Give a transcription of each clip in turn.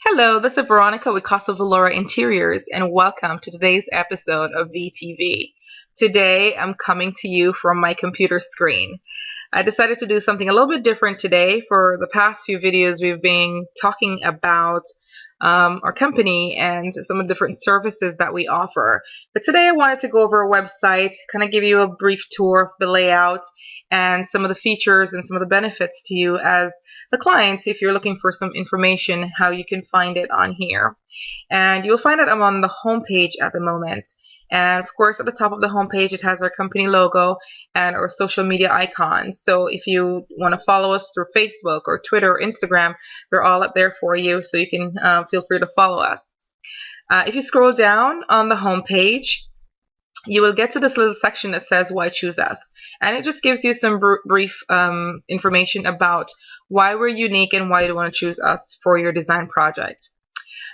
Hello, this is Veronica with Casa Vilora Interiors, and welcome to today's episode of VTV. Today, I'm coming to you from my computer screen. I decided to do something a little bit different today. For the past few videos, we've been talking about our company and some of the different services that we offer. But today I wanted to go over our website, kind of give you a brief tour of the layout and some of the features and some of the benefits to you as the client if you're looking for some information, how you can find it on here. And you'll find that I'm on the home page at the moment. And of course, at the top of the home page, it has our company logo and our social media icons. So if you want to follow us through Facebook or Twitter or Instagram, they're all up there for you. So you can feel free to follow us. If you scroll down on the home page, you will get to this little section that says why choose us. And it just gives you some brief information about why we're unique and why you want to choose us for your design project.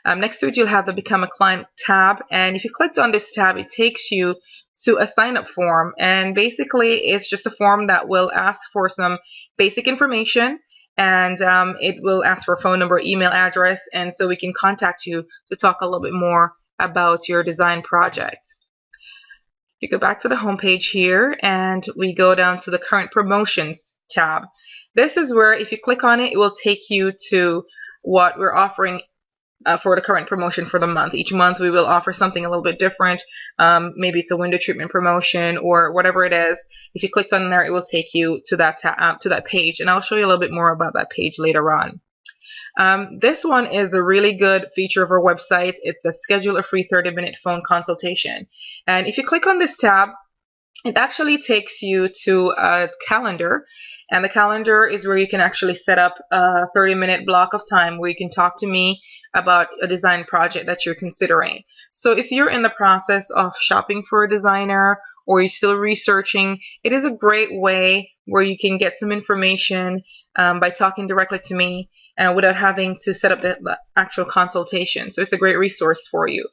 Next to it, you'll have the Become a Client tab. And if you clicked on this tab, it takes you to a sign-up form. And basically, it's just a form that will ask for some basic information. And it will ask for a phone number, email address. And so we can contact you to talk a little bit more about your design project. You go back to the home page here, and we go down to the Current Promotions tab. This is where, if you click on it, it will take you to what we're offering for the current promotion for the month. Each month we will offer something a little bit different. Maybe it's a window treatment promotion or whatever it is. If you clicked on there, it will take you to that page, and I'll show you a little bit more about that page later on. This one is a really good feature of our website. It's a schedule a free 30-minute phone consultation. And if you click on this tab, it actually takes you to a calendar. And the calendar is where you can actually set up a 30-minute block of time where you can talk to me about a design project that you're considering. So if you're in the process of shopping for a designer or you're still researching, it is a great way where you can get some information by talking directly to me without having to set up the actual consultation. So it's a great resource for you.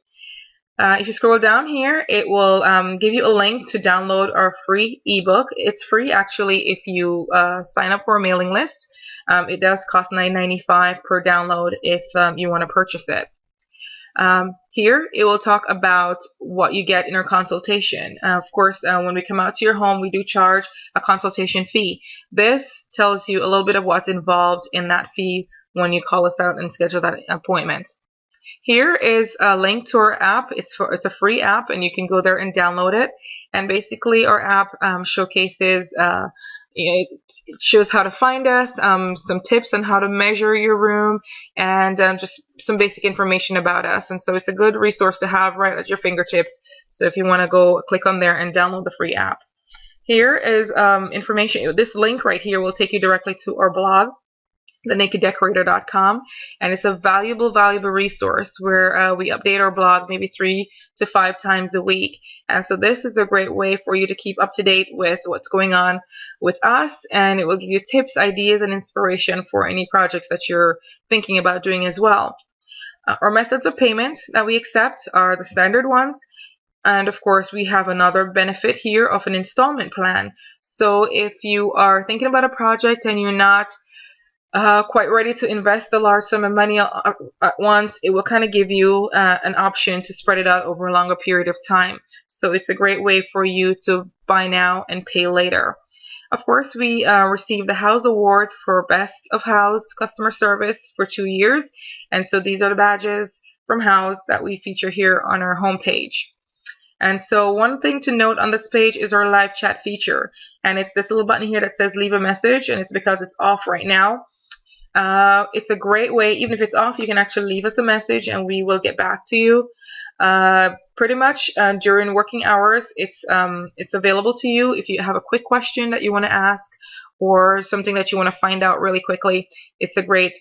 If you scroll down here, it will give you a link to download our free ebook. It's free actually if you sign up for a mailing list. It does cost $9.95 per download if you want to purchase it. Here, it will talk about what you get in our consultation. Of course, when we come out to your home, we do charge a consultation fee. This tells you a little bit of what's involved in that fee when you call us out and schedule that appointment. Here is a link to our app. It's a free app, and you can go there and download it. And basically, our app showcases it shows how to find us, some tips on how to measure your room, and just some basic information about us. And so it's a good resource to have right at your fingertips. So if you want to go click on there and download the free app. Here is information. This link right here will take you directly to our blog, thenakeddecorator.com, and it's a valuable resource where we update our blog maybe 3 to 5 times a week. And so this is a great way for you to keep up to date with what's going on with us, and it will give you tips, ideas, and inspiration for any projects that you're thinking about doing as well. Our methods of payment that we accept are the standard ones. And of course, we have another benefit here of an installment plan. So if you are thinking about a project and you're not quite ready to invest a large sum of money at once, it will kind of give you an option to spread it out over a longer period of time. So it's a great way for you to buy now and pay later. Of course, we received the House Awards for Best of House Customer Service for 2 years. And so these are the badges from House that we feature here on our homepage. And so one thing to note on this page is our live chat feature. And it's this little button here that says leave a message, and it's because it's off right now. It's a great way, even if it's off, you can actually leave us a message and we will get back to you. Pretty much during working hours, it's available to you if you have a quick question that you want to ask or something that you want to find out really quickly. It's a great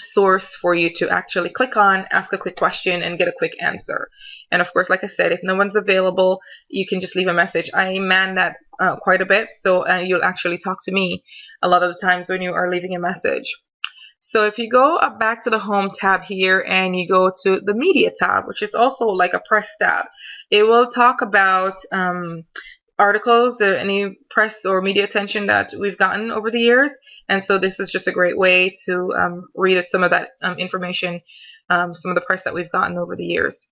source for you to actually click on, ask a quick question, and get a quick answer. And of course, like I said, if no one's available, you can just leave a message. I man that quite a bit, so you'll actually talk to me a lot of the times when you are leaving a message. So if you go up back to the Home tab here and you go to the Media tab, which is also like a press tab, it will talk about articles or any press or media attention that we've gotten over the years. And so this is just a great way to read some of that information, some of the press that we've gotten over the years.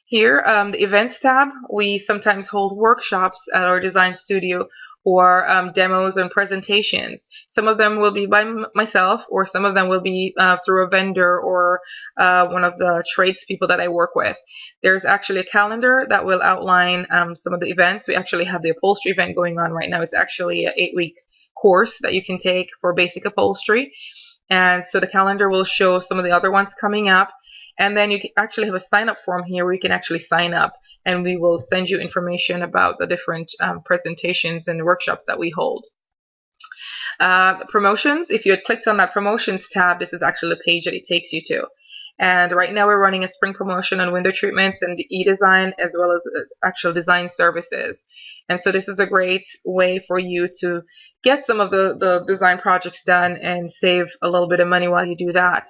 Here, the events tab, we sometimes hold workshops at our design studio or demos and presentations. Some of them will be by myself, or some of them will be through a vendor or one of the tradespeople that I work with. There's actually a calendar that will outline some of the events. We actually have the upholstery event going on right now. It's actually an 8-week course that you can take for basic upholstery. And so the calendar will show some of the other ones coming up. And then you can actually have a sign-up form here where you can actually sign up, and we will send you information about the different presentations and workshops that we hold. Promotions, if you had clicked on that promotions tab, this is actually the page that it takes you to. And right now we're running a spring promotion on window treatments and e-design, as well as actual design services. And so this is a great way for you to get some of the design projects done and save a little bit of money while you do that.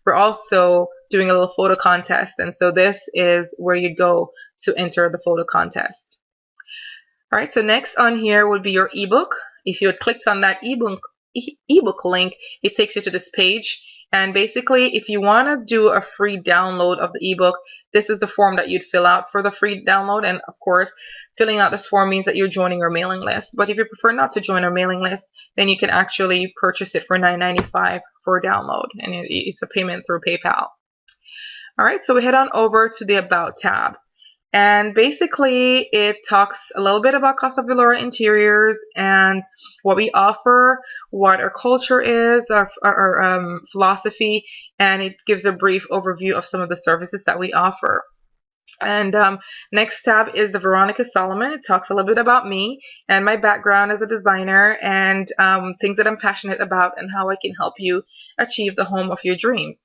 We're also doing a little photo contest, and so this is where you go to enter the photo contest. All right, so next on here would be your ebook. If you had clicked on that ebook link, it takes you to this page. And basically, if you want to do a free download of the ebook, this is the form that you'd fill out for the free download. And of course, filling out this form means that you're joining our mailing list. But if you prefer not to join our mailing list, then you can actually purchase it for $9.95 for a download. And it's a payment through PayPal. All right, so we head on over to the About tab. And basically, it talks a little bit about Casa Vilora Interiors and what we offer, what our culture is, our philosophy, and it gives a brief overview of some of the services that we offer. And next tab is the Veronica Solomon. It talks a little bit about me and my background as a designer and things that I'm passionate about and how I can help you achieve the home of your dreams.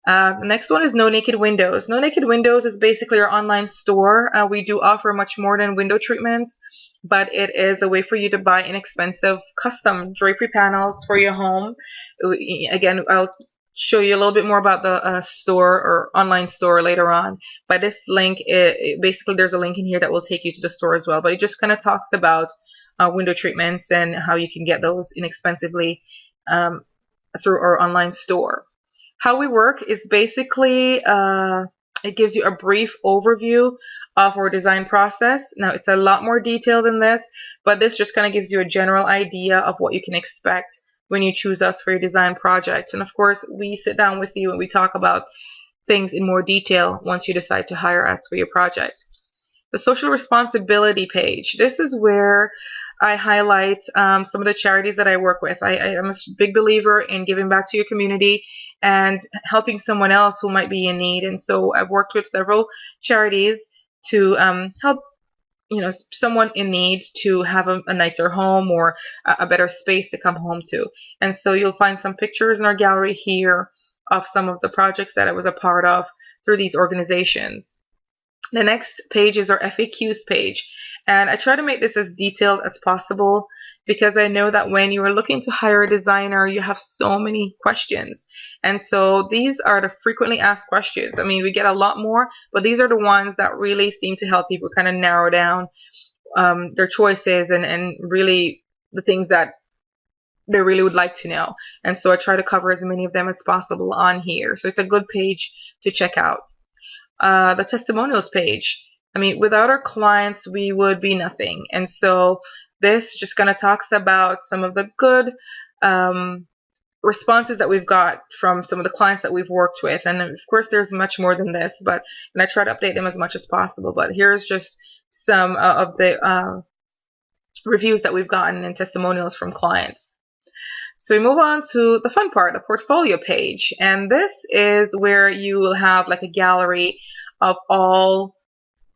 The next one is No Naked Windows. No Naked Windows is basically our online store. We do offer much more than window treatments, but it is a way for you to buy inexpensive custom drapery panels for your home. Again, I'll show you a little bit more about the store or online store later on. But this link, basically there's a link in here that will take you to the store as well. But it just kind of talks about window treatments and how you can get those inexpensively through our online store. How we work is basically, it gives you a brief overview of our design process. Now, it's a lot more detailed than this, but this just kind of gives you a general idea of what you can expect when you choose us for your design project. And of course, we sit down with you and we talk about things in more detail once you decide to hire us for your project. The social responsibility page. This is where I highlight some of the charities that I work with. I am a big believer in giving back to your community and helping someone else who might be in need. And so I've worked with several charities to help someone in need to have a nicer home or a better space to come home to. And so you'll find some pictures in our gallery here of some of the projects that I was a part of through these organizations. The next page is our FAQs page. And I try to make this as detailed as possible because I know that when you are looking to hire a designer, you have so many questions. And so these are the frequently asked questions. I mean, we get a lot more, but these are the ones that really seem to help people kind of narrow down their choices and really the things that they really would like to know. And so I try to cover as many of them as possible on here. So it's a good page to check out. The testimonials page. I mean, without our clients, we would be nothing. And so this just kind of talks about some of the good responses that we've got from some of the clients that we've worked with. And of course, there's much more than this, and I try to update them as much as possible. But here's just some of the reviews that we've gotten and testimonials from clients. So we move on to the fun part, the portfolio page. And this is where you will have like a gallery of all,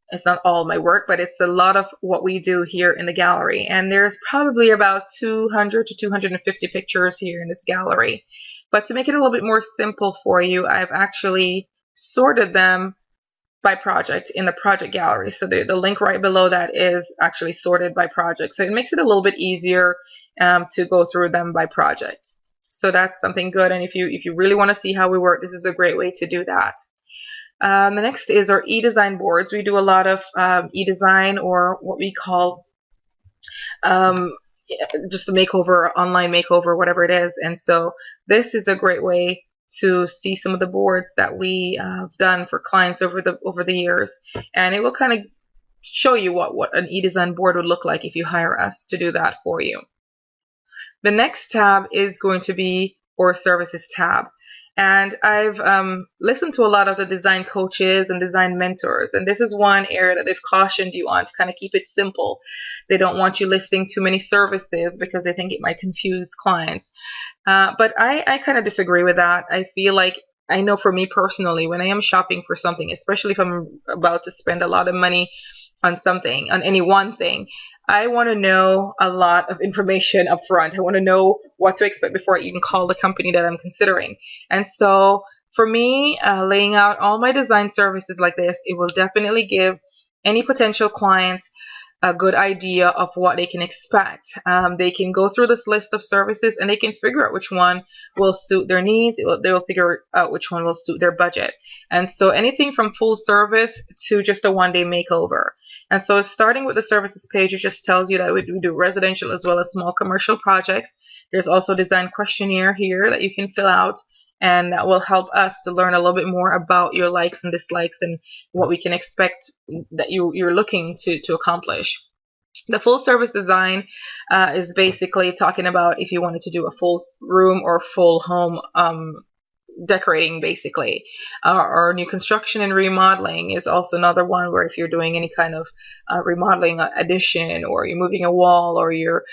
it's not all my work, but it's a lot of what we do here in the gallery. And there's probably about 200 to 250 pictures here in this gallery. But to make it a little bit more simple for you, I've actually sorted them by project in the project gallery. So the link right below that is actually sorted by project. So it makes it a little bit easier to go through them by project. So that's something good. And if you really want to see how we work, this is a great way to do that. The next is our e-design boards. We do a lot of e-design, or what we call yeah, just a makeover, online makeover, whatever it is. And so this is a great way to see some of the boards that we have done for clients over the years, and it will kind of show you what an e-design board would look like if you hire us to do that for you. The next tab is going to be our services tab. And I've listened to a lot of the design coaches and design mentors, and this is one area that they've cautioned you on to kind of keep it simple. They don't want you listing too many services because they think it might confuse clients. But I kind of disagree with that. I feel like, I know for me personally, when I am shopping for something, especially if I'm about to spend a lot of money on something, on any one thing, I want to know a lot of information up front. I want to know what to expect before I even call the company that I'm considering. And so for me, laying out all my design services like this, it will definitely give any potential client a good idea of what they can expect. They can go through this list of services and they can figure out which one will suit their needs. They will figure out which one will suit their budget. And so anything from full service to just a one-day makeover. And so starting with the services page, it just tells you that we do residential as well as small commercial projects. There's also a design questionnaire here that you can fill out, and that will help us to learn a little bit more about your likes and dislikes and what we can expect that you're looking to accomplish. The full service design is basically talking about if you wanted to do a full room or full home decorating, basically. Or new construction and remodeling is also another one, where if you're doing any kind of remodeling addition, or you're moving a wall, or you're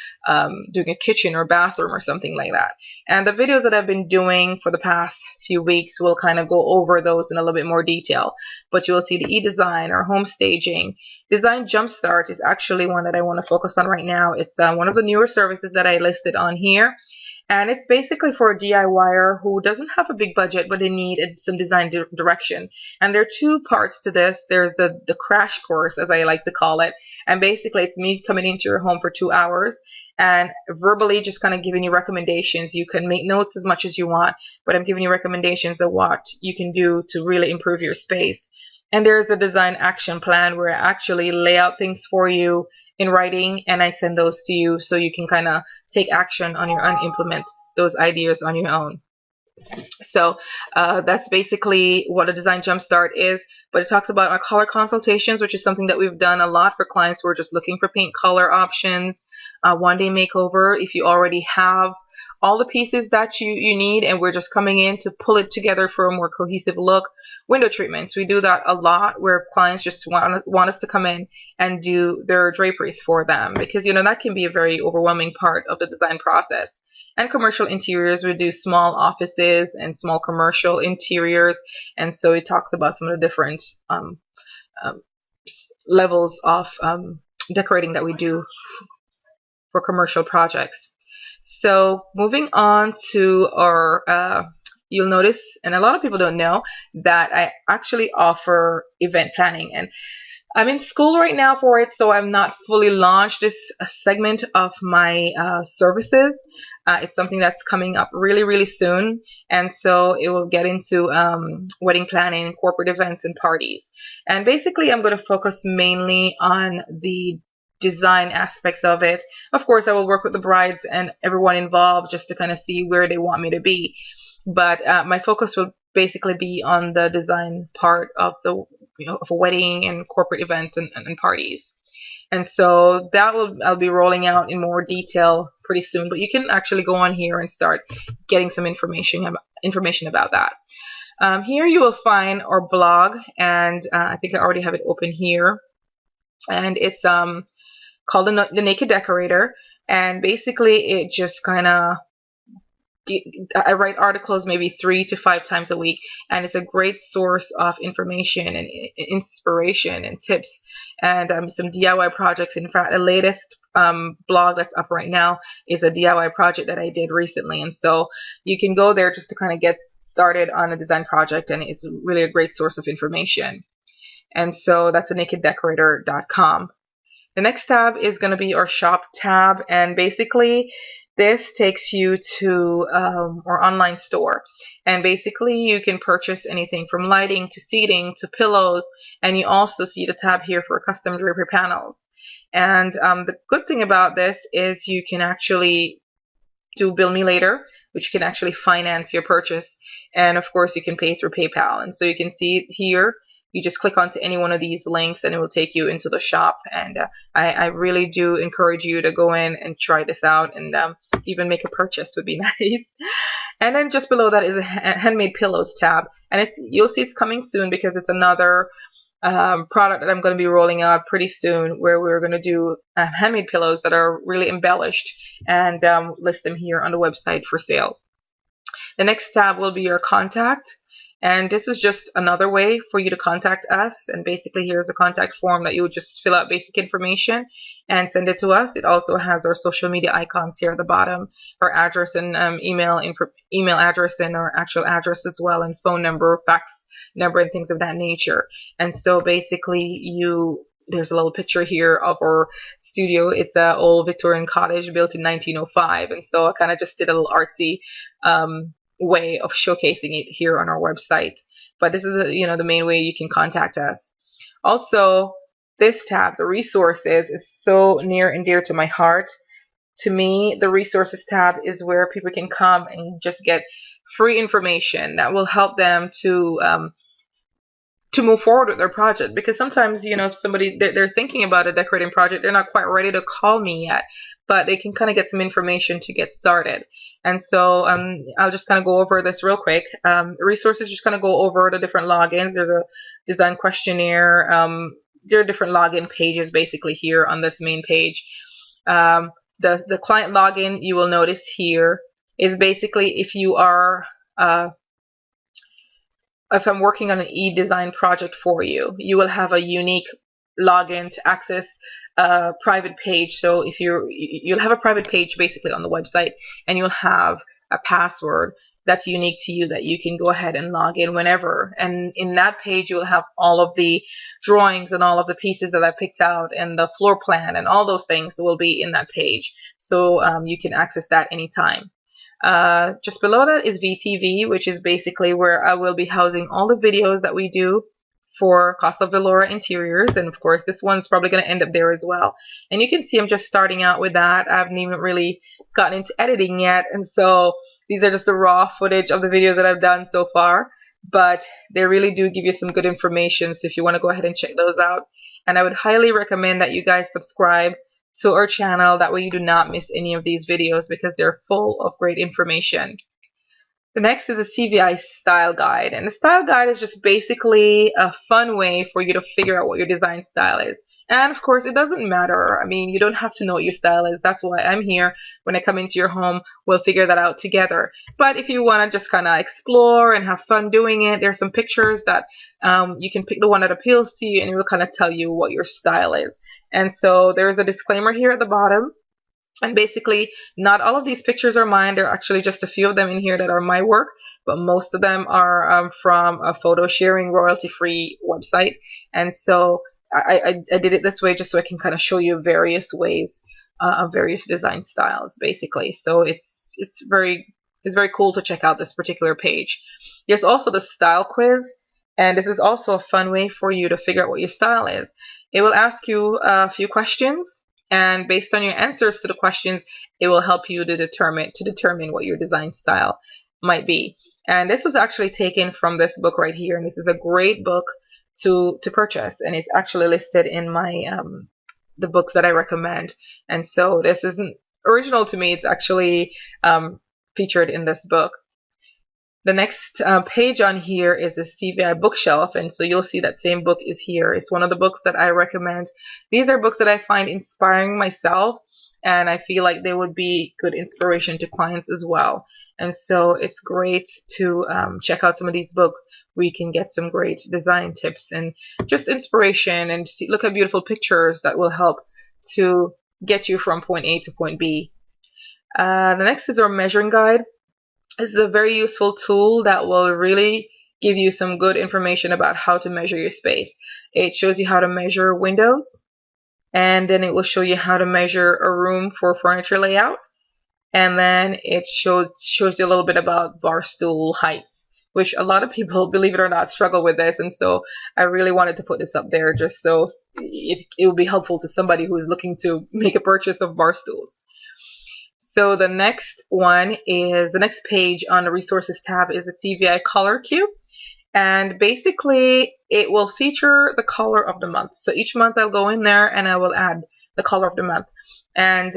doing a kitchen or bathroom or something like that. And the videos that I've been doing for the past few weeks will kind of go over those in a little bit more detail. But you will see the e-design or home staging. Design Jumpstart is actually one that I want to focus on right now. It's one of the newer services that I listed on here. And it's basically for a DIYer who doesn't have a big budget, but they need some design direction. And there are two parts to this. There's the crash course, as I like to call it. And basically, it's me coming into your home for 2 hours and verbally just kind of giving you recommendations. You can make notes as much as you want, but I'm giving you recommendations of what you can do to really improve your space. And there's a design action plan where I actually lay out things for you in writing, and I send those to you so you can kind of take action on your own, implement those ideas on your own. So that's basically what a Design Jumpstart is. But it talks about our color consultations, which is something that we've done a lot for clients who are just looking for paint color options. One-day makeover, if you already have all the pieces that you need and we're just coming in to pull it together for a more cohesive look. Window treatments, we do that a lot, where clients just want us to come in and do their draperies for them, because that can be a very overwhelming part of the design process. And commercial interiors, we do small offices and small commercial interiors, and so it talks about some of the different levels of decorating that we do for commercial projects. So moving on to our, you'll notice, and a lot of people don't know, that I actually offer event planning. And I'm in school right now for it, so I'm not fully launched this segment of my services. It's something that's coming up really, really soon. And so it will get into wedding planning, corporate events, and parties. And basically, I'm going to focus mainly on the design aspects of it. Of course, I will work with the brides and everyone involved just to kind of see where they want me to be. But my focus will basically be on the design part of the of a wedding and corporate events and parties. And so that I'll be rolling out in more detail pretty soon. But you can actually go on here and start getting some information about that. Here you will find our blog, and I think I already have it open here. And it's called the Naked Decorator, and basically it just kind of, I write articles maybe 3 to 5 times a week, and it's a great source of information and inspiration and tips and some DIY projects. In fact, the latest blog that's up right now is a DIY project that I did recently, and so you can go there just to kind of get started on a design project, and it's really a great source of information. And so that's the nakeddecorator.com. The next tab is going to be our shop tab, and basically this takes you to our online store. And basically you can purchase anything from lighting to seating to pillows, and you also see the tab here for custom drapery panels. And the good thing about this is you can actually do Bill Me Later, which can actually finance your purchase. And of course, you can pay through PayPal. And so you can see it here. You just click onto any one of these links and it will take you into the shop. And I really do encourage you to go in and try this out, and even make a purchase would be nice. And then just below that is a Handmade Pillows tab. And you'll see it's coming soon because it's another product that I'm going to be rolling out pretty soon, where we're going to do handmade pillows that are really embellished, and list them here on the website for sale. The next tab will be your contact, and this is just another way for you to contact us. And basically here's a contact form that you would just fill out basic information and send it to us. It also has our social media icons here at the bottom, our address and email address and our actual address as well, and phone number, fax number, and things of that nature. And so basically there's a little picture here of our studio. It's an old Victorian cottage built in 1905, and so I kind of just did a little artsy way of showcasing it here on our website. But this is the main way you can contact us. Also, this tab, the resources, is so near and dear to my heart. To me, the resources tab is where people can come and just get free information that will help them to move forward with their project. Because sometimes, if somebody they're thinking about a decorating project, they're not quite ready to call me yet, but they can kind of get some information to get started. And so I'll just kind of go over this real quick. Resources just kind of go over the different logins. There's a design questionnaire. There are different login pages basically here on this main page. The client login, you will notice here, is basically if I'm working on an e-design project for you, you will have a unique login to access a private page. So if you'll have a private page basically on the website, and you'll have a password that's unique to you that you can go ahead and log in whenever. And in that page, you will have all of the drawings and all of the pieces that I picked out, and the floor plan, and all those things will be in that page. So you can access that anytime. Just below that is VTV, which is basically where I will be housing all the videos that we do for Casa Vilora interiors. And of course, this one's probably going to end up there as well. And you can see I'm just starting out with that. I haven't even really gotten into editing yet. And so these are just the raw footage of the videos that I've done so far. But they really do give you some good information. So if you want to go ahead and check those out. And I would highly recommend that you guys subscribe to our channel. That way you do not miss any of these videos, because they're full of great information. The next is a Cvi Style Guide. And the Style Guide is just basically a fun way for you to figure out what your design style is. And of course, it doesn't matter. I mean, you don't have to know what your style is. That's why I'm here. When I come into your home, we'll figure that out together. But if you want to just kind of explore and have fun doing it, there's some pictures that you can pick the one that appeals to you, and it will kind of tell you what your style is. And so there's a disclaimer here at the bottom. And basically, not all of these pictures are mine. There are actually just a few of them in here that are my work, but most of them are from a photo sharing royalty-free website. And so I did it this way just so I can kind of show you various ways of various design styles, basically. So it's very cool to check out this particular page. There's also the style quiz, and this is also a fun way for you to figure out what your style is. It will ask you a few questions, and based on your answers to the questions, it will help you to determine what your design style might be. And this was actually taken from this book right here, and this is a great book to purchase, and it's actually listed in my the books that I recommend. And so this isn't original to me. It's actually featured in this book. The next page on here is the Cvi Bookshelf, and so you'll see that same book is here. It's one of the books that I recommend. These are books that I find inspiring myself, and I feel like they would be good inspiration to clients as well. And so it's great to check out some of these books where you can get some great design tips and just inspiration, and look at beautiful pictures that will help to get you from point A to point B. The next is our measuring guide. This is a very useful tool that will really give you some good information about how to measure your space. It shows you how to measure windows, and then it will show you how to measure a room for furniture layout, and then it shows you a little bit about bar stool heights. which a lot of people, believe it or not, struggle with this. And so I really wanted to put this up there just so it would be helpful to somebody who is looking to make a purchase of bar stools. So the next one is, the next page on the resources tab is the CVI color cube. And basically it will feature the color of the month. So each month I'll go in there and I will add the color of the month. And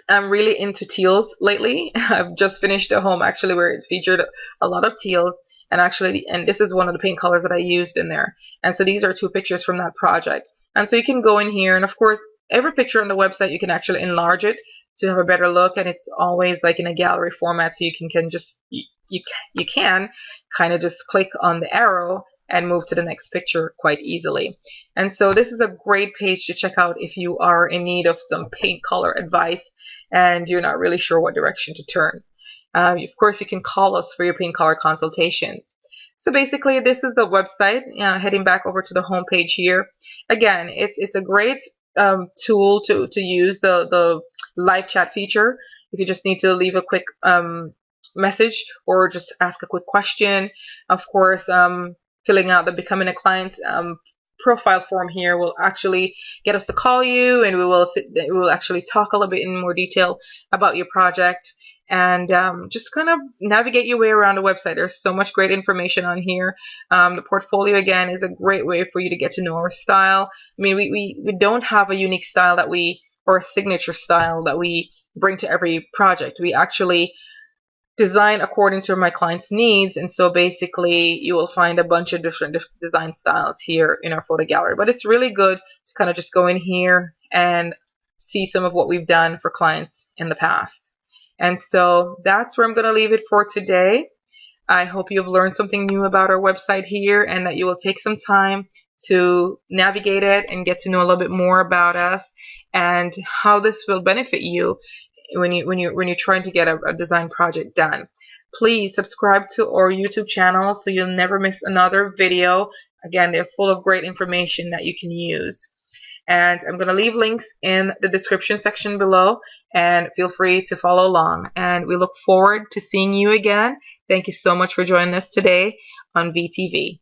I'm really into teals lately. I've just finished a home actually where it featured a lot of teals, and this is one of the paint colors that I used in there. And so these are 2 pictures from that project. And so you can go in here, and of course every picture on the website you can actually enlarge it to have a better look, and it's always like in a gallery format, so you can just you can kind of just click on the arrow and move to the next picture quite easily. And so this is a great page to check out if you are in need of some paint color advice and you're not really sure what direction to turn. Of course, you can call us for your paint color consultations. So basically, this is the website. Heading back over to the home page here. Again, it's a great tool to use, the live chat feature. If you just need to leave a quick message or just ask a quick question. Of course, filling out the Becoming a Client profile form here will actually get us to call you, and we will actually talk a little bit in more detail about your project and just kind of navigate your way around the website. There's so much great information on here. The portfolio, again, is a great way for you to get to know our style. I mean, we don't have a unique style or a signature style that we bring to every project. We actually design according to my client's needs, and so basically you will find a bunch of different design styles here in our photo gallery. But it's really good to kind of just go in here and see some of what we've done for clients in the past. And so that's where I'm going to leave it for today. I hope you've learned something new about our website here, and that you will take some time to navigate it and get to know a little bit more about us and how this will benefit you when you're trying to get a design project done. Please subscribe to our YouTube channel so you'll never miss another video. Again, they're full of great information that you can use. And I'm going to leave links in the description section below, and feel free to follow along. And we look forward to seeing you again. Thank you so much for joining us today on VTV.